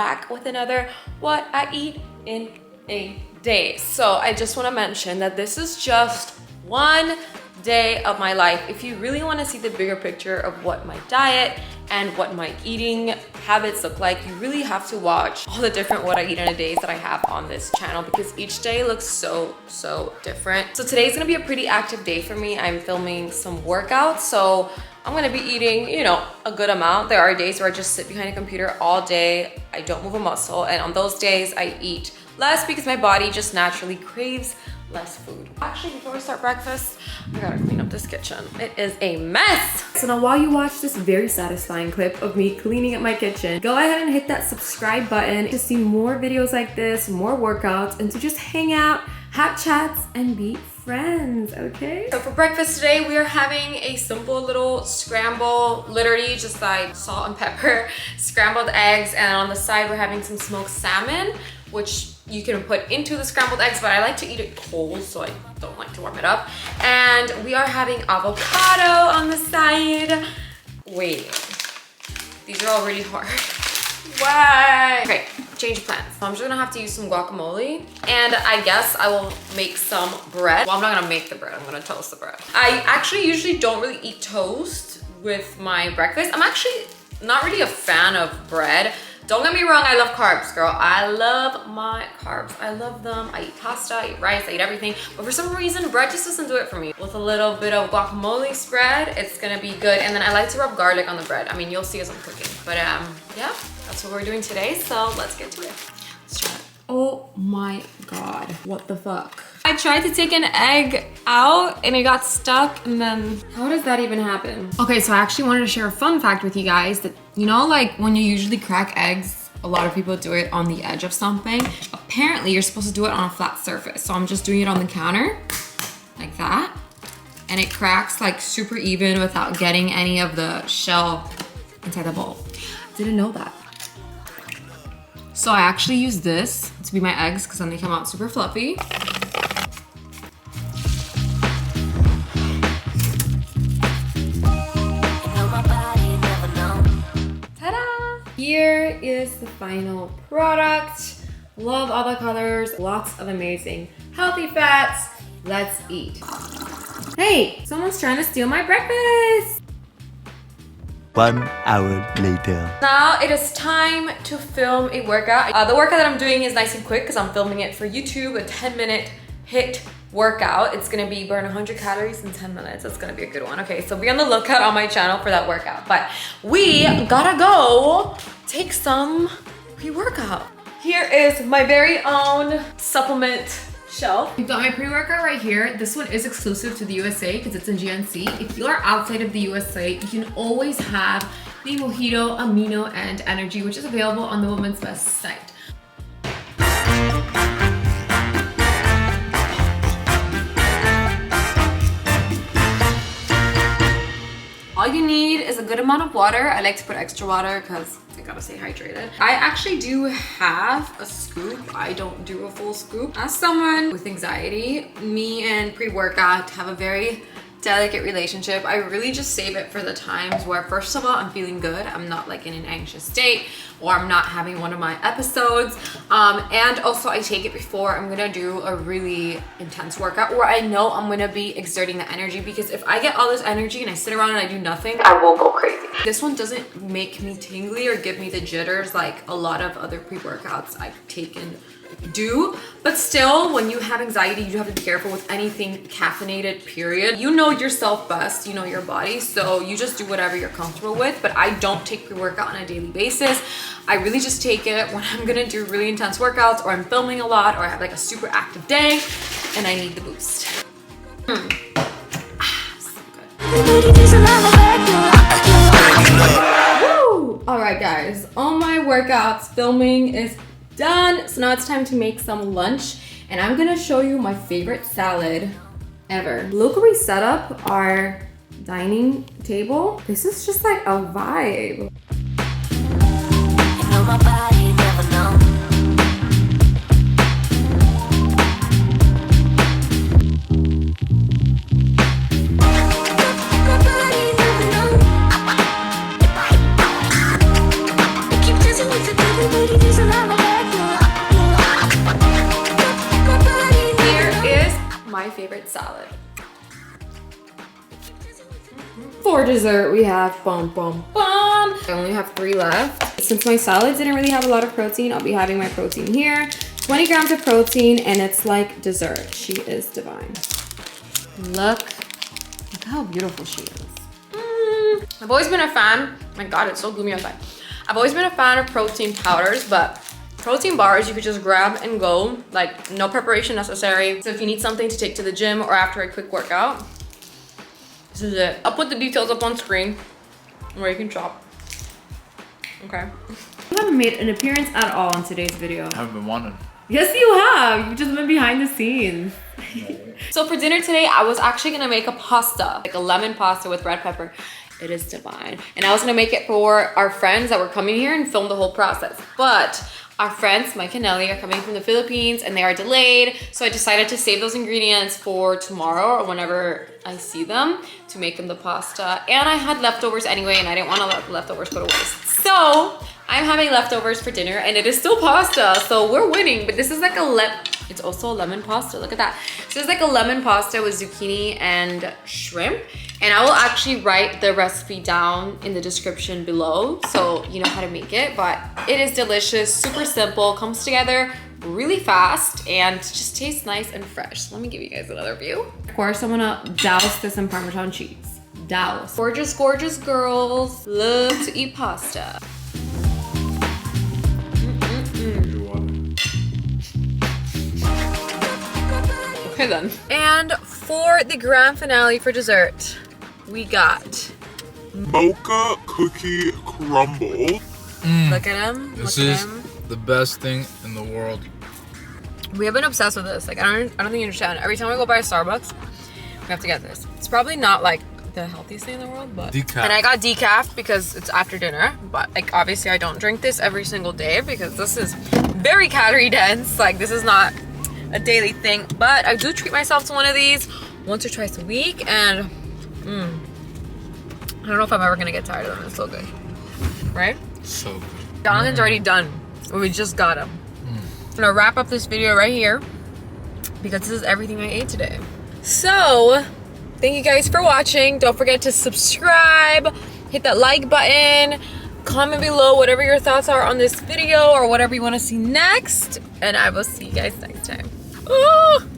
back with another what I eat in a day. So I just want to mention that this is just one day of my life. If you really want to see the bigger picture of what my diet and what my eating habits look like, you really have to watch all the different what I eat in a days that I have on this channel, because each day looks so different. So today's gonna be a pretty active day for me. I'm filming some workouts, so I'm gonna be eating, you know, a good amount. There are days where I just sit behind a computer all day, I don't move a muscle, and on those days I eat less because my body just naturally craves less food. Actually, before we start breakfast, I gotta clean up this kitchen. It is a mess. So now while you watch this very satisfying clip of me cleaning up my kitchen, go ahead and hit that subscribe button to see more videos like this, more workouts, and to just hang out, have chats, and be friends, okay? So for breakfast today, we are having a simple little scramble, literally just like salt and pepper, scrambled eggs, and on the side we're having some smoked salmon, which you can put into the scrambled eggs, but I like to eat it cold, so I don't like to warm it up. And we are having avocado on the side. Wait, these are all really hard. Why? Okay, change of plans. So I'm just gonna have to use some guacamole, and I guess I will make some bread. Well, I'm not gonna make the bread, I'm gonna toast the bread. I actually usually don't really eat toast with my breakfast. I'm actually not really a fan of bread. Don't get me wrong, I love carbs, girl. I love my carbs. I love them. I eat pasta, I eat rice, I eat everything. But for some reason, bread just doesn't do it for me. With a little bit of guacamole spread, it's gonna be good. And then I like to rub garlic on the bread. I mean, you'll see as I'm cooking. But yeah, that's what we're doing today. So let's get to it. Let's try it. Oh my God, what the fuck? I tried to take an egg out and it got stuck, and then how does that even happen? Okay, so I actually wanted to share a fun fact with you guys that, you know, like when you usually crack eggs, a lot of people do it on the edge of something. Apparently you're supposed to do it on a flat surface. So I'm just doing it on the counter like that, and it cracks like super even without getting any of the shell inside the bowl. Didn't know that. So I actually use this to be my eggs because then they come out super fluffy. Here is the final product. Love all the colors, lots of amazing healthy fats. Let's eat. Hey, someone's trying to steal my breakfast. 1 hour later. Now it is time to film a workout. The workout that I'm doing is nice and quick because I'm filming it for YouTube, a 10-minute HIIT workout. It's gonna be burn 100 calories in 10 minutes. It's gonna be a good one. Okay, so be on the lookout on my channel for that workout. But we gotta go take some pre-workout. Here is my very own supplement shelf. We've got my pre-workout right here. This one is exclusive to the USA because it's in GNC. If you are outside of the USA, you can always have the Mojito, Amino, and Energy, which is available on the Women's Best site. All you need is a good amount of water. I like to put extra water because I gotta stay hydrated. I actually do have a scoop. I don't do a full scoop. As someone with anxiety, me and pre-workout have a very delicate relationship. I really just save it for the times where, first of all, I'm feeling good. I'm not like in an anxious state, or I'm not having one of my episodes. And also I take it before I'm gonna do a really intense workout where I know I'm gonna be exerting the energy, because if I get all this energy and I sit around and I do nothing, I will go crazy. This one doesn't make me tingly or give me the jitters like a lot of other pre-workouts I've taken do, but still, when you have anxiety, you have to be careful with anything caffeinated, period. You know yourself best, you know your body, so you just do whatever you're comfortable with. But I don't take pre-workout on a daily basis. I really just take it when I'm gonna do really intense workouts, or I'm filming a lot, or I have like a super active day and I need the boost. So good. Woo! All right, guys, all my workouts filming is done. So now it's time to make some lunch, and I'm gonna show you my favorite salad ever. Look where we set up our dining table. This is just like a vibe. You know my body never known. Keep dancing with the devil, but it is my favorite salad. For dessert, we have bum bum bum. I only have 3 left. Since my salads didn't really have a lot of protein, I'll be having my protein here. 20 grams of protein, and it's like dessert. She is divine. Look how beautiful she is. I've always been a fan. My God, it's so gloomy outside. I've always been a fan of protein powders, but protein bars you could just grab and go, like no preparation necessary. So if you need something to take to the gym or after a quick workout, this is it. I'll put the details up on screen where you can shop. Okay. You haven't made an appearance at all in today's video. I haven't been wanting. Yes, you have. You've just been behind the scenes. So for dinner today, I was actually gonna make a pasta, like a lemon pasta with red pepper. It is divine. And I was gonna make it for our friends that were coming here and film the whole process. But our friends, Mike and Nelly, are coming from the Philippines and they are delayed. So I decided to save those ingredients for tomorrow or whenever I see them to make them the pasta. And I had leftovers anyway and I didn't wanna let the leftovers go to waste. So I'm having leftovers for dinner and it is still pasta. So we're winning, but this is like it's also a lemon pasta, look at that. So it's like a lemon pasta with zucchini and shrimp. And I will actually write the recipe down in the description below so you know how to make it. But it is delicious, super simple, comes together really fast and just tastes nice and fresh. So let me give you guys another view. Of course, I'm gonna douse this in Parmesan cheese. Douse. Gorgeous, gorgeous girls love to eat pasta. Okay then. And for the grand finale for dessert, we got mocha cookie crumble. Look at him. This look is at him. the best thing in the world. We have been obsessed with this. Like I don't think you understand. Every time we go by a Starbucks, we have to get this. It's probably not like the healthiest thing in the world, but Decaf. and I got decaf because it's after dinner. But like obviously I don't drink this every single day because this is very calorie dense. Like this is not a daily thing, but I do treat myself to one of these once or twice a week, and I don't know if I'm ever gonna get tired of them. It's so good, right? So good. Jonathan's already done. We just got him. I'm gonna wrap up this video right here because this is everything I ate today. So thank you guys for watching. Don't forget to subscribe, hit that like button, comment below whatever your thoughts are on this video or whatever you want to see next, and I will see you guys next time. Ooh.